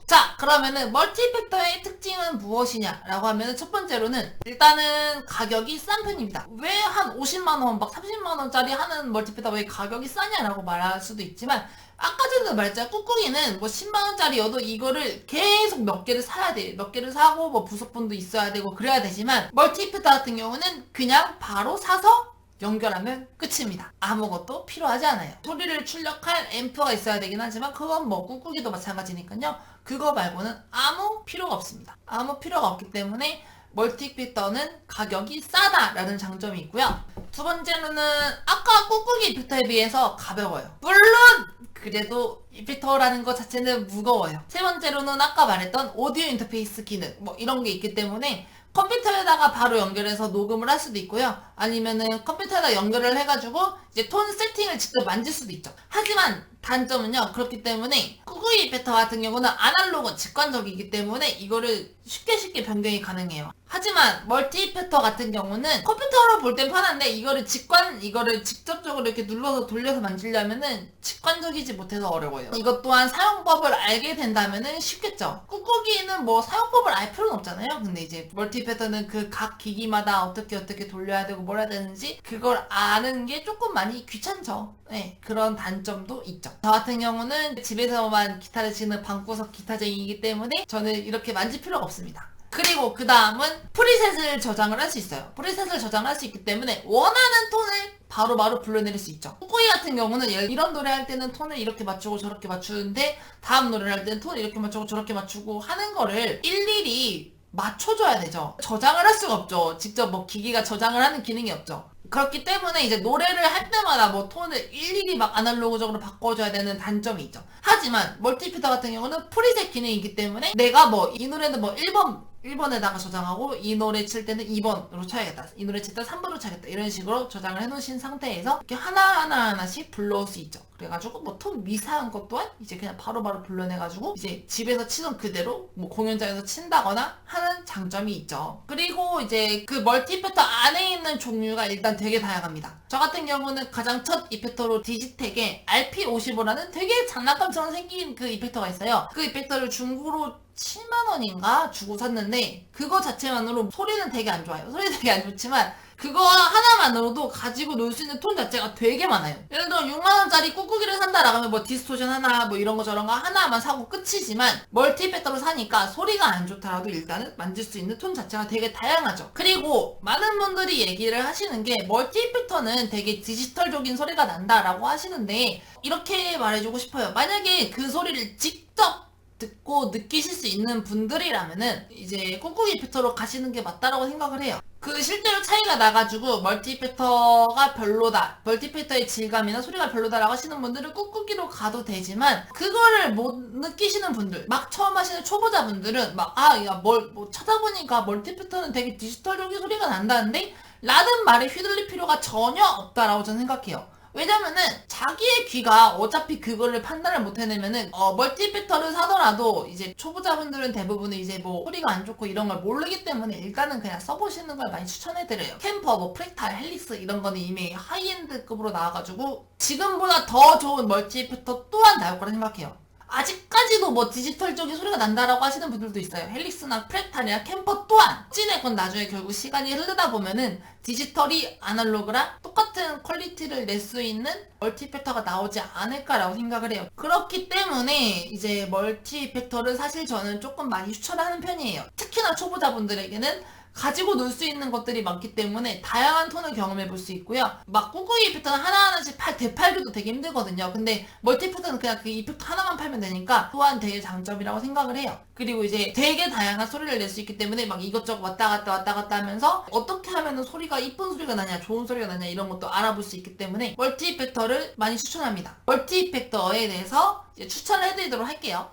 자, 그러면은 멀티 이펙터의 특징은 무엇이냐라고 하면은 첫 번째로는 일단은 가격이 싼 편입니다. 왜 한 50만원, 막 30만원짜리 하는 멀티 이펙터 왜 가격이 싸냐라고 말할 수도 있지만 아까 전에도 말했잖아. 꾹꾹이는 뭐 10만원짜리여도 이거를 계속 몇 개를 사야 돼. 몇 개를 사고 뭐 부속품도 있어야 되고 그래야 되지만 멀티 이펙터 같은 경우는 그냥 바로 사서 연결하면 끝입니다. 아무것도 필요하지 않아요. 소리를 출력할 앰프가 있어야 되긴 하지만 그건 뭐 꾹꾹이도 마찬가지니까요. 그거 말고는 아무 필요가 없습니다. 아무 필요가 없기 때문에 멀티 이펙터는 가격이 싸다라는 장점이 있고요. 두 번째로는 아까 꾹꾹이 이펙터에 비해서 가벼워요. 물론 그래도 이펙터라는 것 자체는 무거워요. 세 번째로는 아까 말했던 오디오 인터페이스 기능 뭐 이런 게 있기 때문에 컴퓨터에다가 바로 연결해서 녹음을 할 수도 있고요. 아니면은 컴퓨터에다 연결을 해가지고 이제 톤 세팅을 직접 만질 수도 있죠. 하지만 단점은요. 그렇기 때문에 꾹꾹이 이펙터 같은 경우는 아날로그 직관적이기 때문에 이거를 쉽게 변경이 가능해요. 하지만 멀티 이펙터 같은 경우는 컴퓨터로 볼 땐 편한데 이거를 직접적으로 이렇게 눌러서 돌려서 만지려면은 직관적이지 못해서 어려워요. 이것 또한 사용법을 알게 된다면은 쉽겠죠. 꾹꾹이는 뭐 사용법을 알 필요는 없잖아요. 근데 이제 멀티 이펙터는 그 각 기기마다 어떻게 돌려야 되고 뭘 해야 되는지 그걸 아는 게 조금 많이 귀찮죠. 네, 그런 단점도 있죠. 저 같은 경우는 집에서만 기타를 치는 방구석 기타쟁이이기 때문에 저는 이렇게 만질 필요가 없습니다. 그리고 그 다음은 프리셋을 저장을 할 수 있어요. 프리셋을 저장할 수 있기 때문에 원하는 톤을 바로바로 불러내릴 수 있죠. 꾹꾹이 같은 경우는 이런 노래 할 때는 톤을 이렇게 맞추고 저렇게 맞추는데 다음 노래를 할 때는 톤을 이렇게 맞추고 저렇게 맞추고 하는 거를 일일이 맞춰줘야 되죠. 저장을 할 수가 없죠. 직접 뭐 기기가 저장을 하는 기능이 없죠. 그렇기 때문에 이제 노래를 할 때마다 뭐 톤을 일일이 막 아날로그적으로 바꿔줘야 되는 단점이 있죠. 하지만 멀티피터 같은 경우는 프리셋 기능이기 때문에 내가 뭐 이 노래는 뭐 1번에다가 저장하고 이 노래 칠 때는 2번으로 쳐야겠다. 이 노래 칠 때는 3번으로 쳐야겠다. 이런 식으로 저장을 해놓으신 상태에서 이렇게 하나하나씩 불러올 수 있죠. 그래가지고 뭐 톤 미세한 것 또한 이제 그냥 바로바로 불러내가지고 이제 집에서 치던 그대로 뭐 공연장에서 친다거나 하는 장점이 있죠. 그리고 이제 그 멀티 이펙터 안에 있는 종류가 일단 되게 다양합니다. 저 같은 경우는 가장 첫 이펙터로 디지텍의 RP55라는 되게 장난감처럼 생긴 그 이펙터가 있어요. 그 이펙터를 중고로 7만원인가 주고 샀는데 그거 자체만으로 소리는 되게 안 좋아요. 소리는 되게 안 좋지만 그거 하나만으로도 가지고 놀 수 있는 톤 자체가 되게 많아요. 예를 들어 6만원짜리 꾹꾹이를 산다라고 하면 뭐 디스토션 하나 뭐 이런 거 저런 거 하나만 사고 끝이지만 멀티 이펙터로 사니까 소리가 안 좋더라도 일단은 만질 수 있는 톤 자체가 되게 다양하죠. 그리고 많은 분들이 얘기를 하시는 게 멀티 이펙터는 되게 디지털적인 소리가 난다라고 하시는데 이렇게 말해주고 싶어요. 만약에 그 소리를 직접 듣고 느끼실 수 있는 분들이라면은 이제 꾹꾹이 이펙터로 가시는 게 맞다라고 생각을 해요. 그 실제로 차이가 나가지고 멀티 이펙터가 별로다, 멀티 이펙터의 질감이나 소리가 별로다라고 하시는 분들은 꾹꾹이로 가도 되지만 그거를 못 느끼시는 분들, 막 처음 하시는 초보자분들은 뭐 찾아보니까 멀티 이펙터는 되게 디지털적인 소리가 난다는데 라는 말에 휘둘릴 필요가 전혀 없다라고 저는 생각해요. 왜냐면은 자기의 귀가 어차피 그거를 판단을 못 해내면은 멀티 이펙터를 사더라도 이제 초보자분들은 대부분은 이제 뭐 소리가 안 좋고 이런 걸 모르기 때문에 일단은 그냥 써보시는 걸 많이 추천해드려요. 캠퍼, 뭐 프랙탈, 헬릭스 이런 거는 이미 하이엔드급으로 나와가지고 지금보다 더 좋은 멀티 이펙터 또한 나올 거라 생각해요. 아직까지도 뭐 디지털적인 소리가 난다라고 하시는 분들도 있어요. 헬릭스나 프랙탈이나 캠퍼 또한 어찌됐건 나중에 결국 시간이 흐르다 보면은 디지털이 아날로그랑 똑같은 퀄리티를 낼 수 있는 멀티 이펙터가 나오지 않을까라고 생각을 해요. 그렇기 때문에 이제 멀티 이펙터를 사실 저는 조금 많이 추천하는 편이에요. 특히나 초보자분들에게는 가지고 놀 수 있는 것들이 많기 때문에 다양한 톤을 경험해 볼 수 있고요. 막 꾹꾹이 이펙터는 하나하나씩 되팔기도 되게 힘들거든요. 근데 멀티 이펙터는 그냥 그 이펙터 하나만 팔면 되니까 또한 되게 장점이라고 생각을 해요. 그리고 이제 되게 다양한 소리를 낼 수 있기 때문에 막 이것저것 왔다 갔다 하면서 어떻게 하면 소리가 이쁜 소리가 나냐, 좋은 소리가 나냐 이런 것도 알아볼 수 있기 때문에 멀티 이펙터를 많이 추천합니다. 멀티 이펙터에 대해서 이제 추천을 해드리도록 할게요.